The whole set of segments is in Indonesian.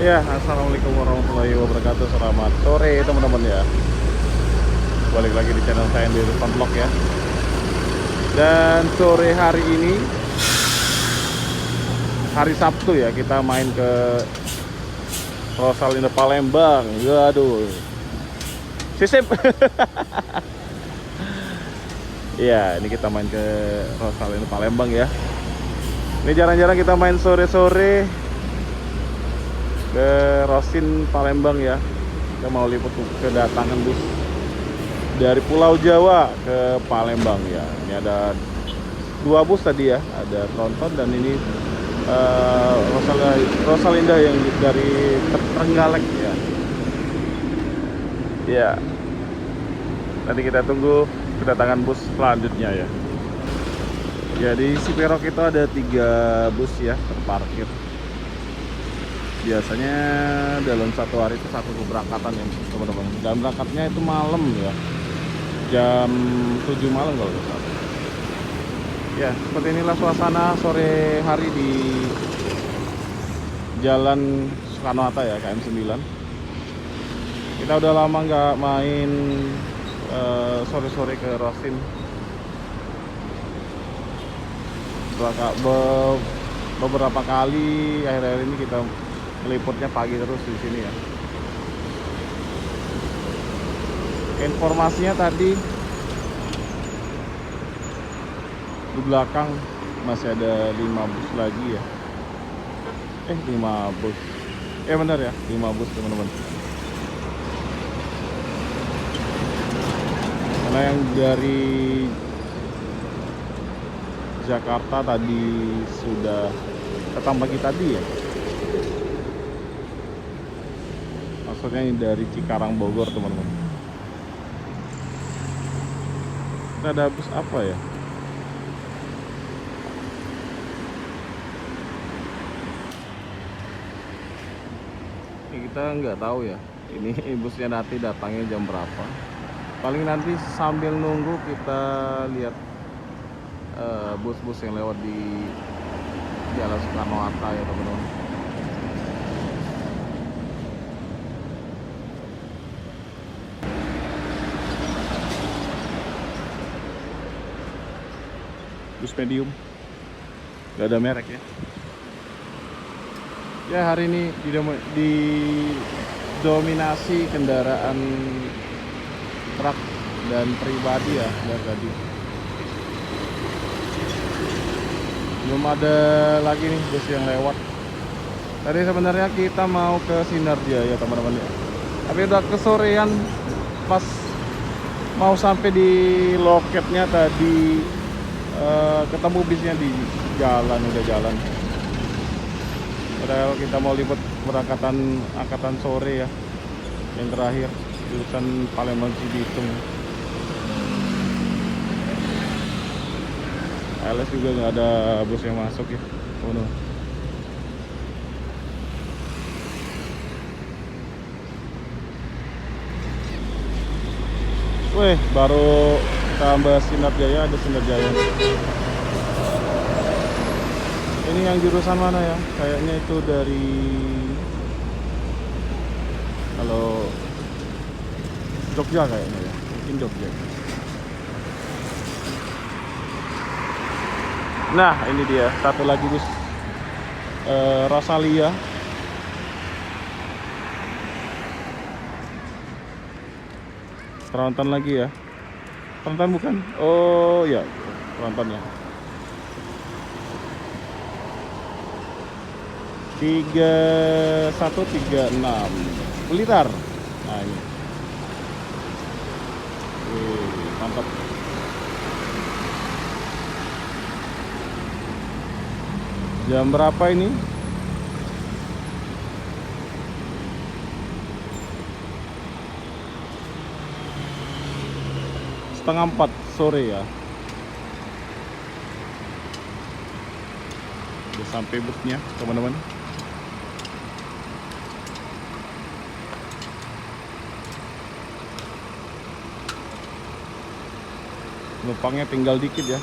Ya, assalamualaikum warahmatullahi wabarakatuh. Selamat sore teman-teman ya. Balik lagi di channel saya di Depan Vlog ya. Dan sore hari ini hari Sabtu ya, kita main ke Rosalinda Palembang. Waduh. Sisip. Iya, ini kita main ke Rosalinda Palembang ya. Ini jarang-jarang kita main sore-sore ke Rosin Palembang ya. Kita mau liput kedatangan bus dari Pulau Jawa ke Palembang ya. Ini ada dua bus tadi ya, ada Tronton dan ini Rosalinda yang dari Trenggalek ya. Ya, nanti kita tunggu kedatangan bus selanjutnya ya. Jadi si Perok itu ada 3 bus ya terparkir. Biasanya dalam satu hari itu satu keberangkatan ya teman-teman. Dan berangkatnya itu malam ya, jam 7 malam kalau nggak salah. Ya, seperti inilah suasana sore hari di Jalan Soekarno-Hatta ya, KM 9. Kita udah lama nggak main sore-sore ke Rosin. Beberapa kali akhir-akhir ini kita meliputnya pagi terus di sini ya. Informasinya tadi di belakang masih ada 5 bus lagi ya. 5 bus. Benar ya, 5 bus teman-teman. Karena yang dari Jakarta tadi sudah datang pagi tadi ya. Maksudnya ini dari Cikarang Bogor teman-teman. Ini ada bus apa ya? Ini kita nggak tahu ya. Ini busnya nanti datangnya jam berapa. Paling nanti sambil nunggu kita lihat bus-bus yang lewat di Jalan Soekarno-Hatta ya teman-teman. Bus medium, nggak ada merek ya. Ya hari ini didominasi kendaraan truk dan pribadi ya dari tadi. Belum ada lagi nih bus yang lewat. Tadi sebenarnya kita mau ke Sinarja ya teman-teman ya. Tapi udah kesorean pas mau sampai di loketnya tadi, ketemu bisnya di jalan, udah jalan. Padahal kita mau liput berangkatan angkatan sore ya, yang terakhir jurusan Palembang Cibitung. LS juga nggak ada bus yang masuk ya. Oh no. Weh, baru tambah Sinar Jaya, ada Sinar Jaya. Ini yang jurusan mana ya? Kayaknya itu dari, kalau Jogja kayaknya ya, mungkin Jogja. Nah ini dia, satu lagi bus Rosalia. Tronton lagi ya. Tronton bukan? Oh ya, Tronton ya. 3136 Blitar. Nah ini. Mantap. Jam berapa ini? Setengah 4 sore ya. Udah sampai busnya teman-teman. Penumpangnya tinggal dikit ya.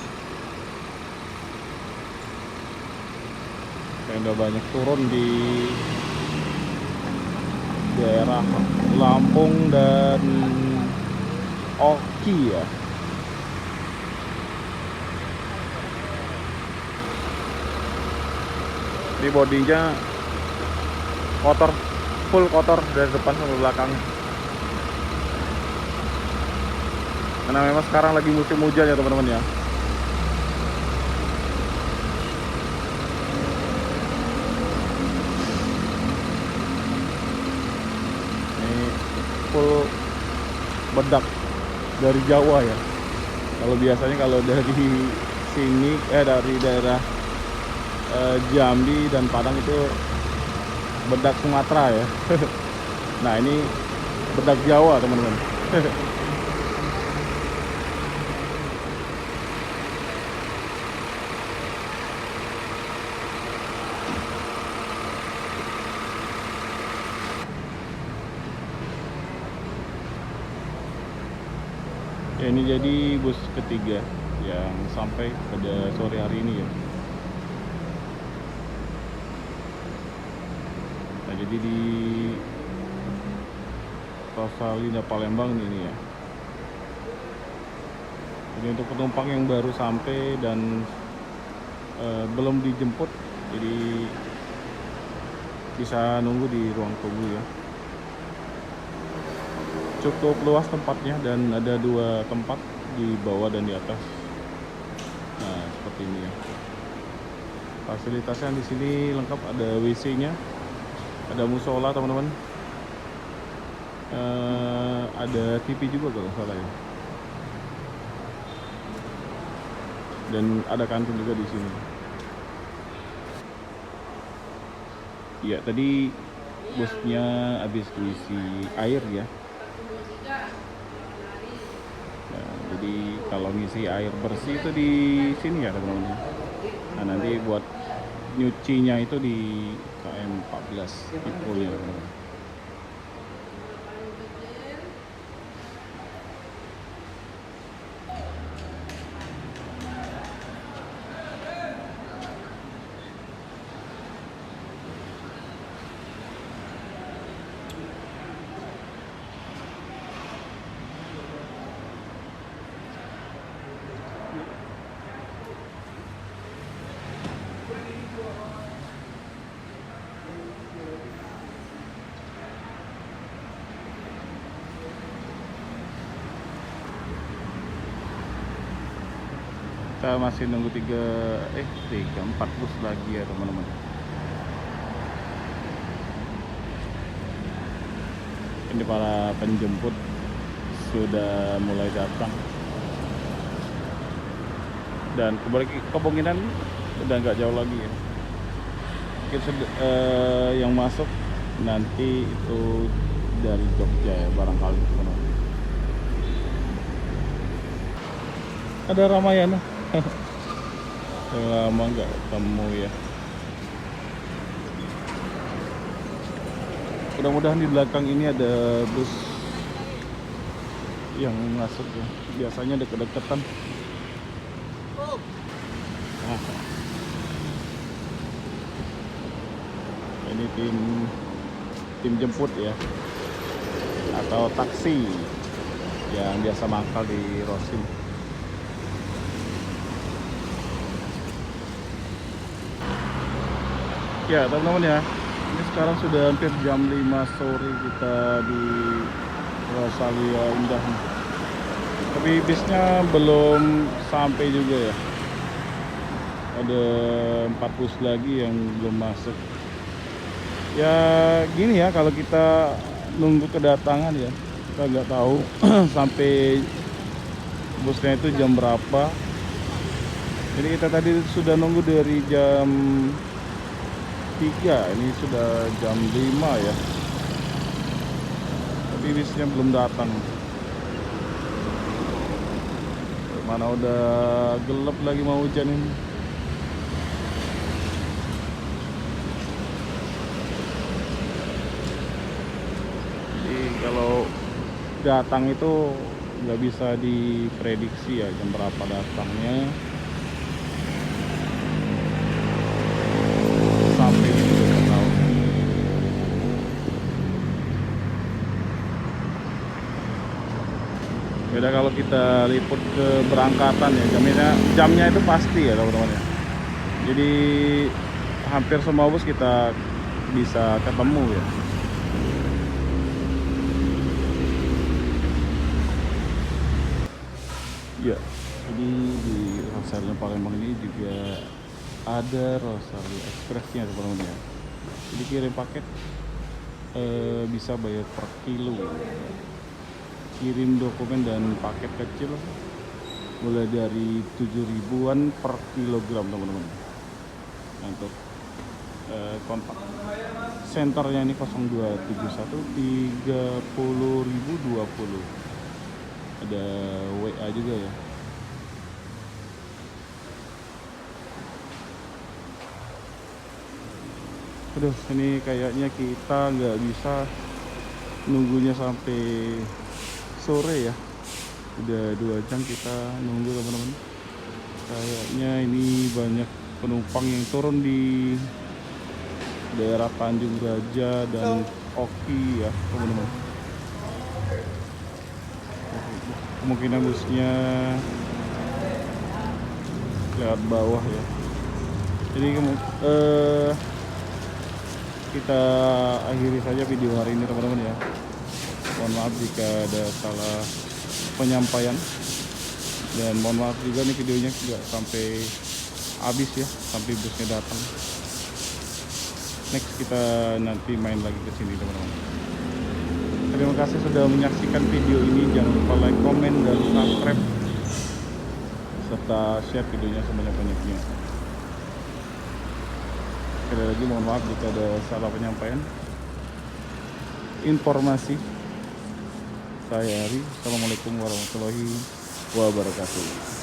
Kayak udah banyak turun di daerah Lampung dan Oki ya. Di bodinya kotor, full kotor dari depan sampai belakang. Karena memang sekarang lagi musim hujan ya teman-teman ya. Ini full bedak dari Jawa ya. Kalau biasanya kalau dari sini dari daerah Jambi dan Padang itu bedak Sumatera ya. Nah ini bedak Jawa teman-teman. Ya, ini jadi bus ketiga yang sampai pada sore hari ini ya. Nah, jadi di Rosalia Palembang ini ya. Jadi untuk penumpang yang baru sampai dan belum dijemput, jadi bisa nunggu di ruang tunggu ya. Cukup luas tempatnya dan ada 2 tempat di bawah dan di atas. Nah, seperti ini ya. Fasilitasnya di sini lengkap, ada WC-nya, ada musola teman-teman. Ada TV juga kalau salah ya. Dan ada kantin juga di sini. Ya, tadi busnya habis diisi air ya. Nah, jadi kalau ngisi air bersih itu di sini ya teman-teman. Nah, nanti buat nyucinya itu di KM 14 itu ya teman-teman. Kita masih nunggu 4 bus lagi ya teman-teman. Ini para penjemput sudah mulai datang dan kemungkinan udah nggak jauh lagi ya. Mungkin yang masuk nanti itu dari Jogja ya barangkali teman-teman. Ada Ramayana. Lama nggak ketemu ya. Mudah-mudahan di belakang ini ada bus yang masuk ya. Biasanya deket-deketan. Nah, ini tim jemput ya, atau taksi yang biasa mangkal di Rosin. Ya teman-teman ya, ini sekarang sudah hampir jam 5 sore kita di Rosalia Indah. Tapi bisnya belum sampai juga ya. Ada 4 bus lagi yang belum masuk. Ya gini ya, kalau kita nunggu kedatangan ya, kita nggak tahu sampai busnya itu jam berapa. Jadi kita tadi sudah nunggu dari jam 3, ini sudah jam 5 ya, tapi bisnya belum datang. Mana udah gelap lagi, mau hujan ini. Jadi kalau datang itu nggak bisa diprediksi ya jam berapa datangnya. Sampai ini juga nggak tahu. Beda kalau kita liput ke berangkatan ya, jamnya itu pasti ya teman-teman ya. Jadi hampir semua bus kita bisa ketemu ya. Ya, jadi di Rosario Palembang ini juga ada Rosario Expressnya teman-teman ya. Jadi kirim paket bisa bayar per kilo. Kirim dokumen dan paket kecil mulai dari 7.000-an per kilogram teman-teman. Nah, untuk kontak senternya ini 0271 30.020. Ada WA juga ya. Aduh, ini kayaknya kita nggak bisa nunggunya sampai sore ya. Udah 2 jam kita nunggu teman-teman. Kayaknya ini banyak penumpang yang turun di daerah Tanjung Raja dan Oki ya teman-teman. Kemungkinan busnya lewat bawah ya. Jadi kita akhiri saja video hari ini teman-teman ya. Mohon maaf jika ada salah penyampaian, dan mohon maaf juga nih videonya nggak sampai habis ya, sampai busnya datang. Next kita nanti main lagi ke sini teman-teman. Terima kasih sudah menyaksikan video ini. Jangan lupa like, komen, dan subscribe, serta share videonya sebanyak-banyaknya. Sekali lagi mohon maaf jika ada salah penyampaian informasi. Saya Ari. Assalamualaikum warahmatullahi wabarakatuh.